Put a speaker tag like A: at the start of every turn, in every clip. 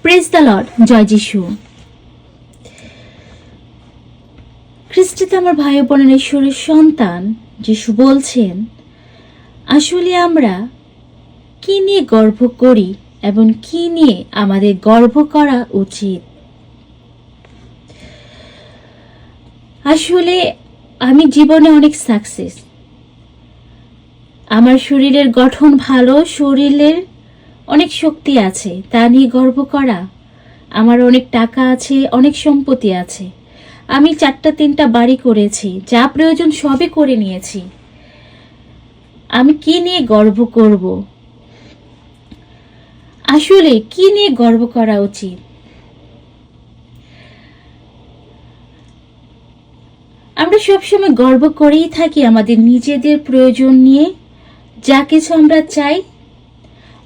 A: Praise the Lord, জয় যিশু। খ্রিস্টতে আমার ভাই বোনের ঈশ্বরের সন্তান যিশু বলছেন, আসলে আমরা কি নিয়ে গর্ব করি এবং কি নিয়ে আমাদের গর্ব করা উচিত। আসলে আমি জীবনে অনেক সাকসেস, আমার শরীরের গঠন ভালো, শরীরের অনেক শক্তি আছে, তা নিয়ে গর্ব করা। আমার অনেক টাকা আছে, অনেক সম্পত্তি আছে, আমি 4-3টা বাড়ি করেছি, যা প্রয়োজন সবই করে নিয়েছি। আমি কি নিয়ে গর্ব করব? আসলে কি নিয়ে গর্ব করা উচিত? আমরা সবসময় গর্ব করেই থাকি আমাদের নিজেদের প্রয়োজন নিয়ে, যা কিছু আমরা চাই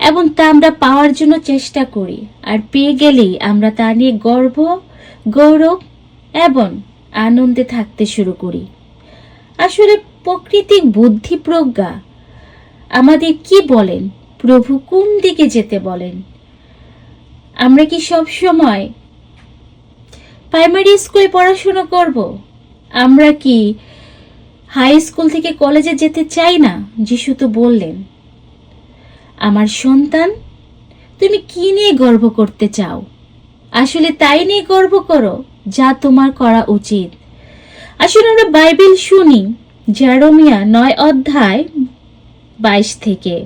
A: এবং তা আমরা পাওয়ার জন্য চেষ্টা করি, আর পেয়ে গেলেই আমরা তা নিয়ে গর্ব, গৌরব এবং আনন্দে থাকতে শুরু করি। আসলে প্রাকৃতিক বুদ্ধি প্রজ্ঞা আমাদের কি বলেন, প্রভু কোন দিকে যেতে বলেন? আমরা কি সব সময় প্রাইমারি স্কুলে পড়াশোনা করব? আমরা কি হাই স্কুল থেকে কলেজে যেতে চাই না? যিশু তো বললেন, আমার সন্তান, তুমি কি নিয়ে গর্ব করতে চাও? আসলে তাই নিয়ে গর্ব করো যা তোমার করা উচিত। আসলে আমরা বাইবেল শুনি, যেরমিয়া 9:22 থেকে।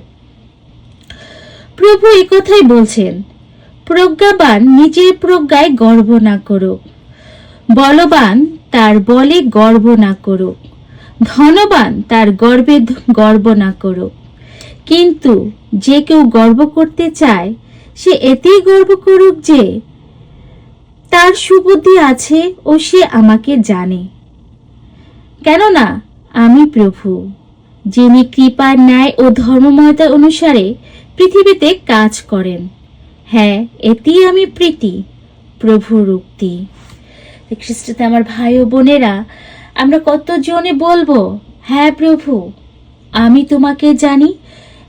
A: প্রভু এই কথাই বলছেন, প্রজ্ঞাবান নিজের প্রজ্ঞায় গর্ব না করুক, বলবান তার বলে গর্ব না করুক, ধনবান তার গর্বে গর্ব না করুক। কিন্তু যে কেউ গর্ব করতে চায়, সে এতেই গর্ব করুক যে তার সুবুদ্ধি আছে ও সে আমাকে জানে। কেননা আমি প্রভু, যিনি কৃপার ন্যায় ও ধর্মময়তা অনুসারে পৃথিবীতে কাজ করেন। হ্যাঁ, এতেই আমি প্রীতি, প্রভুর উক্তি। খ্রিস্টতে আমার ভাই ও বোনেরা, আমরা কতজনে বলবো, হ্যাঁ প্রভু, আমি তোমাকে জানি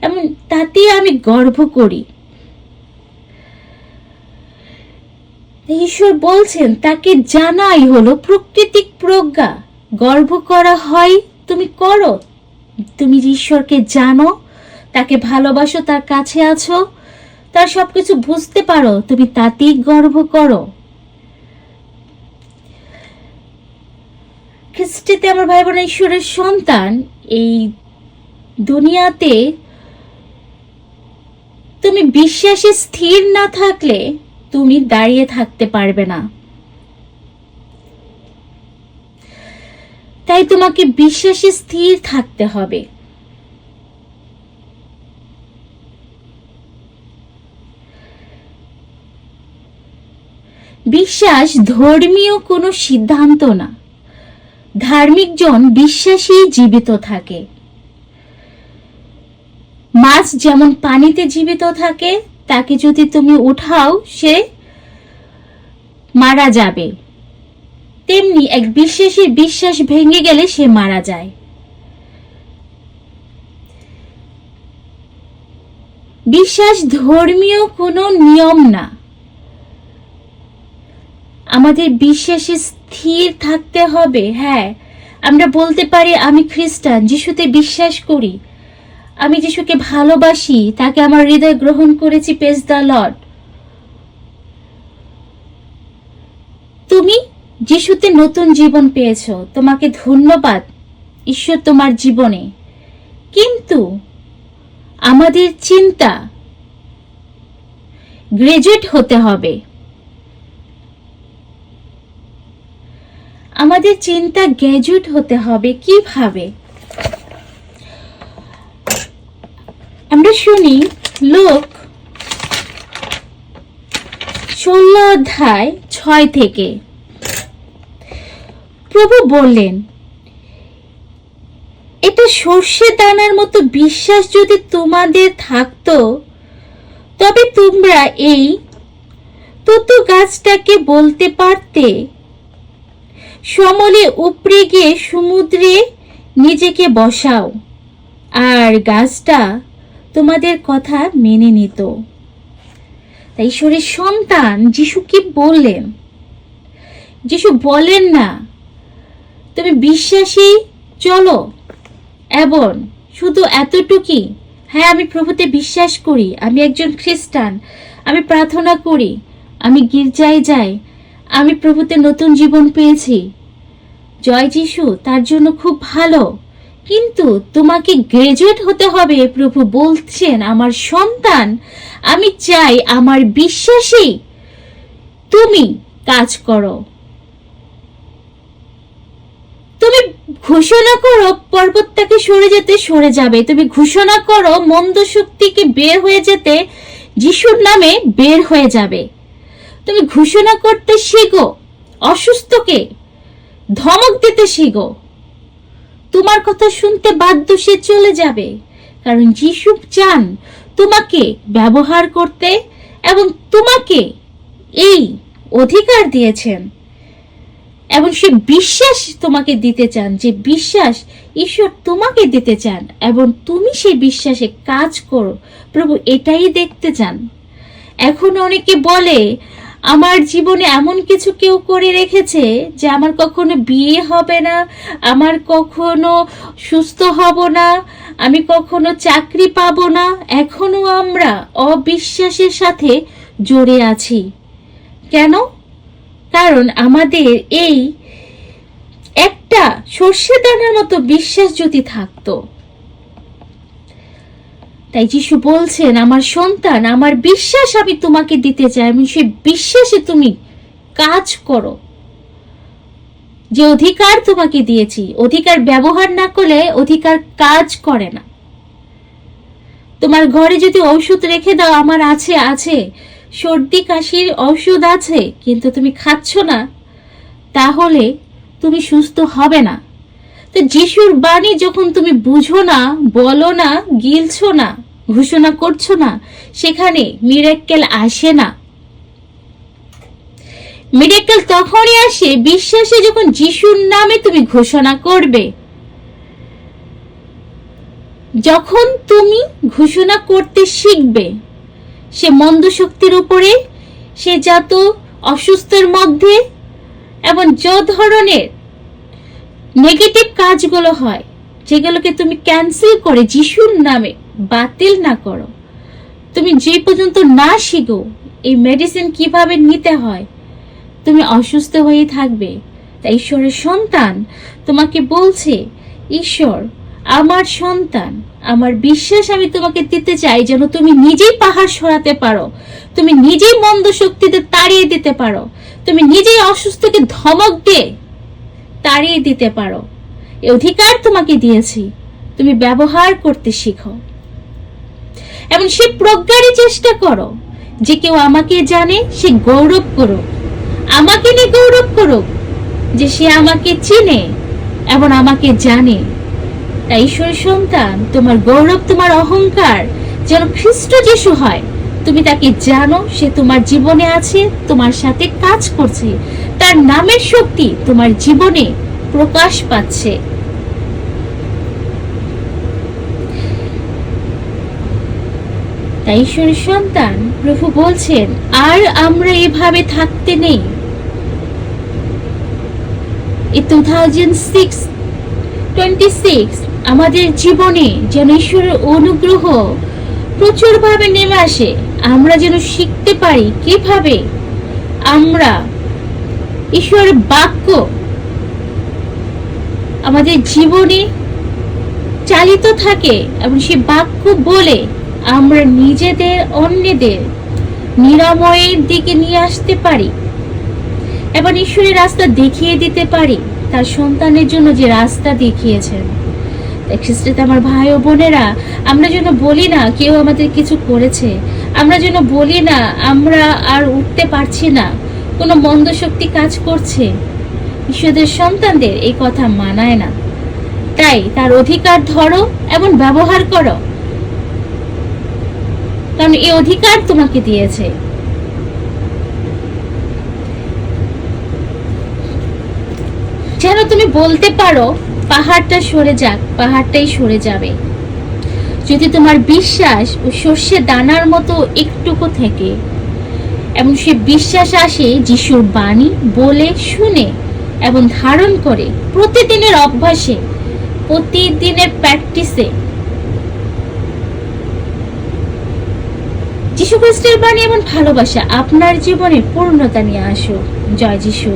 A: এবং তাতেই আমি গর্ব করি। ঈশ্বর বলছেন, তাকে জানাই হলো প্রাকৃতিক প্রজ্ঞা। গর্ব করা হয়, তুমি করো। তুমি ঈশ্বরকে জানো, তাকে ভালোবাসো, তার কাছে আছো, তার সবকিছু বুঝতে পারো, তুমি তাতেই গর্ব করো। খ্রিস্টতে আমার ভাই বোন ঈশ্বরের সন্তান, এই দুনিয়াতে তুমি বিশ্বাসে স্থির না থাকলে তুমি দাঁড়িয়ে থাকতে পারবে না। তাই তোমাকে বিশ্বাসে স্থির থাকতে হবে। বিশ্বাস ধর্মীয় কোনো সিদ্ধান্ত না। ধার্মিক জন বিশ্বাসী জীবিত থাকে। মাছ যেমন পানিতে জীবিত থাকে, তাকে যদি তুমি উঠাও সে মারা যাবে, তেমনি এক বিশ্বাসীর বিশ্বাস ভেঙে গেলে সে মারা যায়। বিশ্বাস ধর্মীয় কোনো নিয়ম না। আমাদের বিশ্বাসে স্থির থাকতে হবে। হ্যাঁ, আমরা বলতে পারি, আমি খ্রিস্টান, যিশুতে বিশ্বাস করি, আমি যিশুকে ভালোবাসি, তাকে আমার হৃদয় গ্রহণ করেছি, প্রেজ দ্য লর্ড। তুমি যিশুতে নতুন জীবন পেয়েছো, তোমাকে ধন্যবাদ ঈশ্বর তোমার জীবনে। কিন্তু আমাদের চিন্তা গ্রাজুয়েট হতে হবে। আমাদের চিন্তা গ্রাজুয়েট হতে হবে। কিভাবে? আমরা শুনি লোক 16:6 থেকে। প্রভু বললেন, এটা সর্ষে দানার মতো বিশ্বাস যদি তোমাদের থাকতো, তবে তোমরা এই তুতু গাছটাকে বলতে পারতে, সমলে উপড়ে গিয়ে সমুদ্রে নিজেকে বসাও, আর গাছটা তোমাদের কথা মেনে নিত। তাই ঈশ্বরের সন্তান যিশু কি বললেন? যিশু বলেন না তুমি বিশ্বাসী চলো, এবং শুধু এতটুকুই, হ্যাঁ আমি প্রভুতে বিশ্বাস করি, আমি একজন খ্রিস্টান, আমি প্রার্থনা করি, আমি গির্জায় যাই, আমি প্রভুতে নতুন জীবন পেয়েছি, জয় যিশু, তার জন্য খুব ভালো, কিন্তু তোমাকে গ্রাজুয়েট হতে হবে। প্রভু বলছেন আমার সন্তান, আমি চাই আমার বিশ্বাসেই তুমি কাজ করো। তুমি ঘোষণা করো পর্বতটাকে সরে যেতে, সরে যাবে। তুমি ঘোষণা করো মন্দ শক্তিকে বের হয়ে যেতে, যিশুর নামে বের হয়ে যাবে। তুমি ঘোষণা করতে শিখো, অসুস্থকে ধমক দিতে শিখো, তোমার কথা শুনতে বাধ্য সে চলে যাবে। কারণ যিশু চান তোমাকে ব্যবহার করতে, এবং তোমাকে এই অধিকার দিয়েছেন, এবং সে বিশ্বাস তোমাকে দিতে চান, যে বিশ্বাস ঈশ্বর তোমাকে দিতে চান, এবং তুমি সেই বিশ্বাসে কাজ করো। প্রভু এটাই দেখতে চান। এখন অনেকে বলে আমার জীবনে এমন কিছু কেউ করে রেখেছে যে আমার কখনো বিয়ে হবে না, আমার কখনো সুস্থ হব না, আমি কখনো চাকরি পাবো না। এখনো আমরা অবিশ্বাসের সাথে জড়ে আছি। কেন? কারণ আমাদের এই একটা সর্ষে দানার মতো বিশ্বাস যদি থাকতো। তাই যিশু বলছেন আমার সন্তান, আমার বিশ্বাস আমি তোমাকে দিতে চাই, এবং সেই বিশ্বাসে তুমি কাজ করো। যে অধিকার তোমাকে দিয়েছি, অধিকার ব্যবহার না করলে অধিকার কাজ করে না। তোমার ঘরে যদি ঔষধ রেখে দাও, আমার আছে সর্দি কাশির ঔষধ আছে, কিন্তু তুমি খাচ্ছ না, তাহলে তুমি সুস্থ হবে না। তো যিশুর বাণী যখন তুমি বুঝো না, বলো না, গিলছো না, ঘোষণা করছো না, সেখানে মিরাক্কেল আসে না। মিরাক্কেল তখনই আসে বিশ্বাসে, যখন যিশুর নামে তুমি ঘোষণা করবে। যখন তুমি ঘোষণা করতে শিখবে, সে মন্দ শক্তির উপরে, সে যত অসুস্থের মধ্যে, এবং যে ধরনের নেগেটিভ কাজগুলো হয়, যেগুলোকে তুমি ক্যান্সেল করে যিশুর নামে বাতিল না করো, তুমি যে পর্যন্ত না শিখো এই মেডিসিন কিভাবে নিতে হয়, তুমি অসুস্থ হয়ে থাকবে। তাই ঈশ্বরের সন্তান তোমাকে বলছে, ঈশ্বর আমার সন্তান, আমার বিশ্বাস আমি তোমাকে দিতে চাই, যেন তুমি নিজেই পাহাড় সরাতে পারো, তুমি নিজেই মন্দ শক্তিতে তাড়িয়ে দিতে পারো, তুমি নিজেই অসুস্থকে ধমক দিয়ে তাড়িয়ে দিতে পারো। এই অধিকার তোমাকে দিয়েছি, তুমি ব্যবহার করতে শিখো, এবং সে প্রজ্ঞারই চেষ্টা করো যে কেউ আমাকে জানে, সে গৌরব করুক, আমাকে নিয়ে গৌরব করুক, যে সে আমাকে চিনে এবং আমাকে জানে। তাই ঈশ্বরের সন্তান, তোমার গৌরব, তোমার অহংকার যেন খ্রিস্ট যিশু হয়। তুমি তাকে জানো, সে তোমার জীবনে আছে, তোমার সাথে কাজ করছে, তার নামের শক্তি তোমার জীবনে প্রকাশ পাচ্ছে। তাই ঈশ্বরের সন্তান, প্রভু বলছেন আর আমরা এভাবে থাকতে নেই। এই 2026 আমাদের জীবনে যেন ঈশ্বরের অনুগ্রহ প্রচুর ভাবে নেমে আসে, আমরা যেন শিখতে পারি কিভাবে আমরা ঈশ্বরের বাক্য আমাদের জীবনে চালিত থাকে, এবং সেই বাক্য বলে আমরা নিজেদের, অন্যদের নিরাময়ের দিকে নিয়ে আসতে পারি, এবং ঈশ্বরের রাস্তা দেখিয়ে দিতে পারি, তার সন্তানের জন্য যে রাস্তা দেখিয়েছেন। খ্রিস্টে আমার ভাই ও বোনেরা, আমরা যেন বলি না কেউ আমাদের কিছু করেছে, আমরা যেন বলি না আমরা আর উঠতে পারছি না, কোনো মন্দ শক্তি কাজ করছে। ঈশ্বরের সন্তানদের এই কথা মানায় না। তাই তার অধিকার ধরো এবং ব্যবহার করো, কারণ এই অধিকার তোমাকে দিয়েছে। যেন তুমি বলতে পারো পাহাড়টা সরে যাক, পাহাড়টাই সরে যাবে। যদি তোমার বিশ্বাস ও সর্ষে দানার মতো একটুকু থেকে, এবং সে বিশ্বাস আসে যিশুর বাণী বলে, শুনে এবং ধারণ করে প্রতিদিনের অভ্যাসে, প্রতিদিনের প্র্যাকটিসে যিশু খ্রিস্টের বাণী এবং ভালোবাসা আপনার জীবনে পূর্ণতা নিয়ে আসুক। জয় যিশু।